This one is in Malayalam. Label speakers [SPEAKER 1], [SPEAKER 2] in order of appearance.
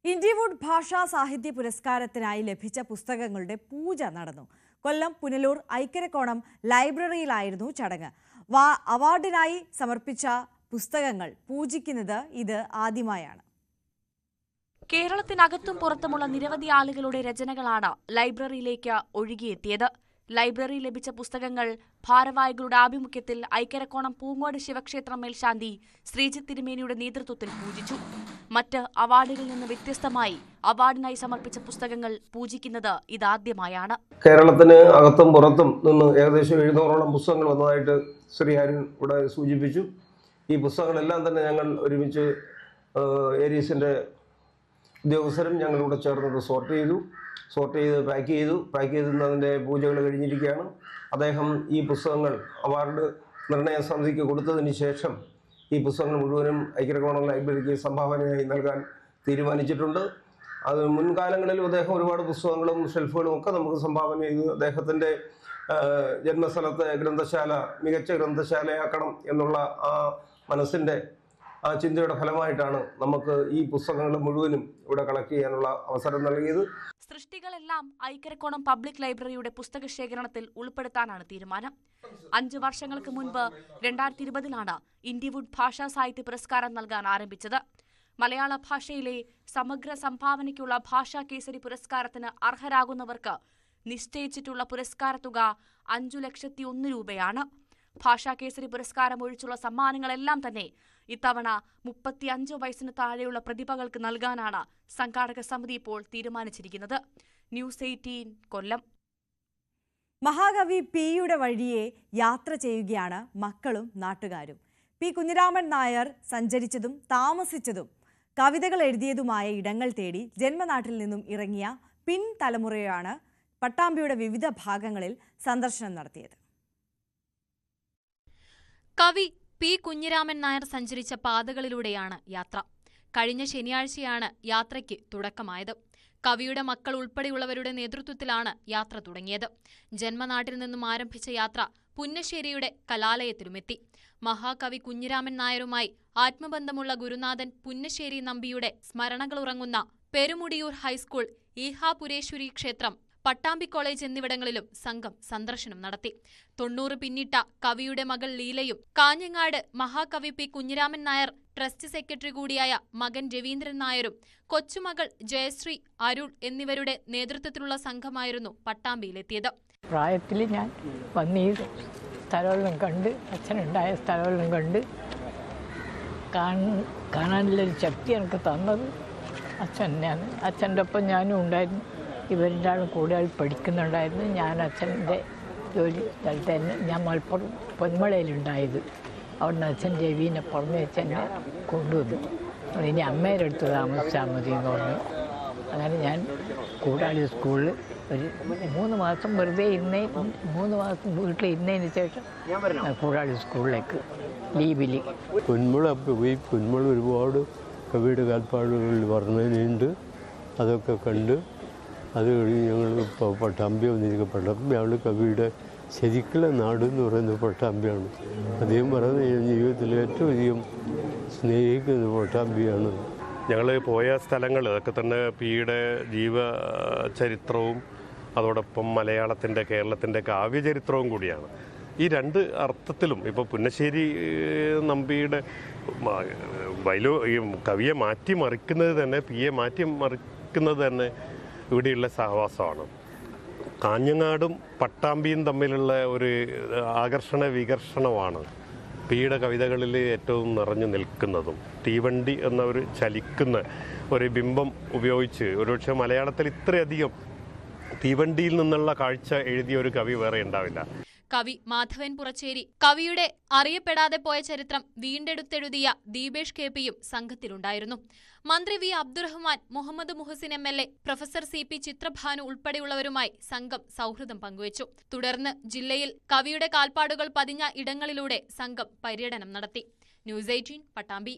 [SPEAKER 1] ഇൻഡിവുഡ് ഭാഷാ സാഹിത്യ പുരസ്കാരത്തിനായി ലഭിച്ച പുസ്തകങ്ങളുടെ പൂജ നടന്നു. കൊല്ലം പുനലൂർ ഐക്കരക്കോണം ലൈബ്രറിയിലായിരുന്നു ചടങ്ങ്. അവാർഡിനായി സമർപ്പിച്ച പുസ്തകങ്ങൾ പൂജിക്കുന്നത് ഇത് ആദ്യമായാണ്.
[SPEAKER 2] കേരളത്തിനകത്തും പുറത്തുമുള്ള നിരവധി ആളുകളുടെ രചനകളാണ് ലൈബ്രറിയിലേക്ക് ഒഴുകിയെത്തിയത്. ലൈബ്രറി ലഭിച്ച പുസ്തകങ്ങൾ ഭാരവാഹികളുടെ ആഭിമുഖ്യത്തിൽ ഐക്കരക്കോണം പൂങ്ങോട് ശിവക്ഷേത്രം മേൽശാന്തി ശ്രീജിത്ത് തിരുമേനിയുടെ നേതൃത്വത്തിൽ പൂജിച്ചു. മറ്റ് അവാർഡുകളിൽ നിന്ന് വ്യത്യസ്തമായി അവാർഡിനായി സമർപ്പിച്ച പുസ്തകങ്ങൾ പൂജിക്കുന്നത് ഇതാദ്യമായാണ്.
[SPEAKER 3] കേരളത്തിന് അകത്തും പുറത്തും നിന്ന് ഏകദേശം 700ഓളം പുസ്തകങ്ങൾ വന്നതായിട്ട് ശ്രീ ഹരിൻ ഇവിടെ സൂചിപ്പിച്ചു. ഈ പുസ്തകങ്ങളെല്ലാം തന്നെ ഞങ്ങൾ ഒരുമിച്ച് ഏരീസിൻ്റെ ഉദ്യോഗസ്ഥരും ഞങ്ങളിവിടെ ചേർന്നത് സോർട്ട് ചെയ്ത് പാക്ക് ചെയ്ത് അതിൻ്റെ പൂജകൾ കഴിഞ്ഞിരിക്കുകയാണ്. അദ്ദേഹം ഈ പുസ്തകങ്ങൾ അവാർഡ് നിർണയ സമിതിക്ക് കൊടുത്തതിന് ശേഷം ഈ പുസ്തകങ്ങൾ മുഴുവനും ഐക്കരക്കോണം ലൈബ്രറിക്ക് സംഭാവനയായി നൽകാൻ തീരുമാനിച്ചിട്ടുണ്ട്. അത് മുൻകാലങ്ങളിലും അദ്ദേഹം ഒരുപാട് പുസ്തകങ്ങളും ഷെൽഫുകളും ഒക്കെ നമുക്ക് സംഭാവന ചെയ്തു. അദ്ദേഹത്തിൻ്റെ ജന്മസ്ഥലത്തെ ഗ്രന്ഥശാല മികച്ച ഗ്രന്ഥശാലയാക്കണം എന്നുള്ള ആ മനസ്സിൻ്റെ ആ ചിന്തയുടെ ഫലമായിട്ടാണ് നമുക്ക് ഈ പുസ്തകങ്ങൾ മുഴുവനും ഇവിടെ കളക്ട് ചെയ്യാനുള്ള അവസരം നൽകിയത്.
[SPEAKER 2] സൃഷ്ടികളെല്ലാം ഐക്കരക്കോണം പബ്ലിക് ലൈബ്രറിയുടെ പുസ്തക ശേഖരണത്തിൽ ഉൾപ്പെടുത്താനാണ് തീരുമാനം. 5 വർഷങ്ങൾക്ക് മുൻപ് 2020 ഇൻഡിവുഡ് ഭാഷാ സാഹിത്യ പുരസ്കാരം നൽകാൻ ആരംഭിച്ചത്. മലയാള ഭാഷയിലെ സമഗ്ര സംഭാവനയ്ക്കുള്ള ഭാഷാ കേസരി പുരസ്കാരത്തിന് അർഹരാകുന്നവർക്ക് നിശ്ചയിച്ചിട്ടുള്ള പുരസ്കാര തുക 5,01,000 രൂപയാണ്. ഭാഷാ കേസരി പുരസ്കാരം ഒഴിച്ചുള്ള സമ്മാനങ്ങളെല്ലാം തന്നെ ഇത്തവണ 35 വയസ്സിന് താഴെയുള്ള പ്രതിഭകൾക്ക് നൽകാനാണ് സംഘാടക സമിതി ഇപ്പോൾ തീരുമാനിച്ചിരിക്കുന്നത്. ന്യൂസ് 18 കൊല്ലം.
[SPEAKER 1] മഹാകവി പിയുടെ വഴിയെ യാത്ര ചെയ്യുകയാണ് മക്കളും നാട്ടുകാരും. പി കുഞ്ഞിരാമൻ നായർ സഞ്ചരിച്ചതും താമസിച്ചതും കവിതകൾ എഴുതിയതുമായ ഇടങ്ങൾ തേടി ജന്മനാട്ടിൽ നിന്നും ഇറങ്ങിയ പിൻതലമുറയാണ് പട്ടാമ്പിയുടെ വിവിധ ഭാഗങ്ങളിൽ സന്ദർശനം നടത്തിയത്.
[SPEAKER 4] കവി പി കുഞ്ഞിരാമൻ നായർ സഞ്ചരിച്ച പാതകളിലൂടെയാണ് യാത്ര. കഴിഞ്ഞ ശനിയാഴ്ചയാണ് യാത്രയ്ക്ക് തുടക്കമായത്. കവിയുടെ മക്കൾ ഉൾപ്പെടെയുള്ളവരുടെ നേതൃത്വത്തിലാണ് യാത്ര തുടങ്ങിയത്. ജന്മനാട്ടിൽ നിന്നും ആരംഭിച്ച യാത്ര പുന്നശ്ശേരിയുടെ കലാലയത്തിലുമെത്തി. മഹാകവി കുഞ്ഞിരാമൻ നായരുമായി ആത്മബന്ധമുള്ള ഗുരുനാഥൻ പുന്നശ്ശേരി നമ്പിയുടെ സ്മരണകളുറങ്ങുന്ന പെരുമുടിയൂർ ഹൈസ്കൂൾ, ഈഹാപുരേശ്വരി ക്ഷേത്രം, പട്ടാമ്പി കോളേജ് എന്നിവിടങ്ങളിലും സംഘം സന്ദർശനം നടത്തി. 90 പിന്നിട്ട കവിയുടെ മകൾ ലീലയും കാഞ്ഞങ്ങാട് മഹാകവി P Kunhiraman Nair trust secretary കൂടിയായ മകൻ രവീന്ദ്രൻ നായരും കൊച്ചുമകൾ ജയശ്രീ, അരുൾ എന്നിവരുടെ നേതൃത്വത്തിലുള്ള സംഘമായിരുന്നു പട്ടാമ്പിയിലെത്തിയത്.
[SPEAKER 5] പ്രായത്തിൽ ഞാൻ വന്ന് ഈ സ്ഥലമെല്ലാം കണ്ട്, അച്ഛനുണ്ടായ സ്ഥലമെല്ലാം കണ്ട് കാണാനുള്ളൊരു ശക്തി എനിക്ക് തന്നത് അച്ഛൻ തന്നെയാണ്. അച്ഛൻ്റെ ഒപ്പം ഞാനും ഉണ്ടായിരുന്നു. ഇവരുടെ കൂടുതൽ പഠിക്കുന്നുണ്ടായിരുന്നു. ഞാൻ അച്ഛൻ്റെ ജോലി സ്ഥലത്ത് തന്നെ ഞാൻ മലപ്പുറം പൊന്മളയിലുണ്ടായത്. അവിടുന്ന് അച്ഛൻ രവീനെ പുറമെ വെച്ച് എന്നെ കൊണ്ടുവന്നു. ഇനി അമ്മയുടെ അടുത്ത് താമസിച്ചാൽ മതി എന്ന് പറഞ്ഞു. അങ്ങനെ ഞാൻ കൂടാളി സ്കൂളിൽ ഒരു 3 മാസം വെറുതെ 3 മാസം വീട്ടിൽ ഇരുന്നതിന് ശേഷം കൂടാളി സ്കൂളിലേക്ക് ലീവിൽ
[SPEAKER 6] പൊന്മുള ഒരുപാട് കവിയുടെ കാൽപ്പാടുകളിൽ വർണ്ണനയുണ്ട്. അതൊക്കെ കണ്ട് അത് കഴിഞ്ഞ് ഞങ്ങൾ പട്ടാമ്പി വന്നിരിക്കുക. പട്ടാമ്പിയാണ് കവിയുടെ ശരിക്കുള്ള നാട് എന്ന് പറയുന്നത് പട്ടാമ്പിയാണ്. അദ്ദേഹം പറയുന്നത് ഞാൻ ജീവിതത്തിൽ ഏറ്റവും അധികം സ്നേഹിക്കുന്നത് പട്ടാമ്പിയാണ്.
[SPEAKER 7] ഞങ്ങൾ പോയ സ്ഥലങ്ങൾ അതൊക്കെ തന്നെ പിയുടെ ജീവചരിത്രവും അതോടൊപ്പം മലയാളത്തിൻ്റെ കേരളത്തിൻ്റെ കാവ്യചരിത്രവും കൂടിയാണ്. ഈ 2 അർത്ഥത്തിലും ഇപ്പോൾ പുന്നശ്ശേരി നമ്പിയുടെ ഈ കവിയെ മാറ്റിമറിക്കുന്നത് തന്നെ, പിയെ മാറ്റിമറിക്കുന്നത് തന്നെ ഇവിടെയുള്ള സഹവാസമാണ്. കാഞ്ഞങ്ങാടും പട്ടാമ്പിയും തമ്മിലുള്ള ഒരു ആകർഷണ വികർഷണമാണ് പിയുടെ കവിതകളിൽ ഏറ്റവും നിറഞ്ഞു നിൽക്കുന്നതും. തീവണ്ടി എന്ന ഒരു ചലിക്കുന്ന ഒരു ബിംബം ഉപയോഗിച്ച് ഒരുപക്ഷെ മലയാളത്തിൽ ഇത്രയധികം തീവണ്ടിയിൽ നിന്നുള്ള കാഴ്ച എഴുതിയ ഒരു കവി വേറെ ഉണ്ടാവില്ല.
[SPEAKER 4] കവി മാധവൻ പുറച്ചേരി കവിയുടെ അറിയപ്പെടാതെ പോയ ചരിത്രം വീണ്ടെടുത്തെഴുതിയ ദീപേഷ് കെ.പിയും സംഘത്തിലുണ്ടായിരുന്നു. മന്ത്രി V Abdurahman, Muhammad Muhsin MLA, professor CP Chithrabhanu ഉൾപ്പെടെയുള്ളവരുമായി സംഘം സൗഹൃദം പങ്കുവച്ചു. തുടർന്ന് ജില്ലയിൽ കവിയുടെ കാൽപ്പാടുകൾ പതിഞ്ഞ ഇടങ്ങളിലൂടെ സംഘം പര്യടനം നടത്തി. ന്യൂസ് 18 പട്ടാമ്പി.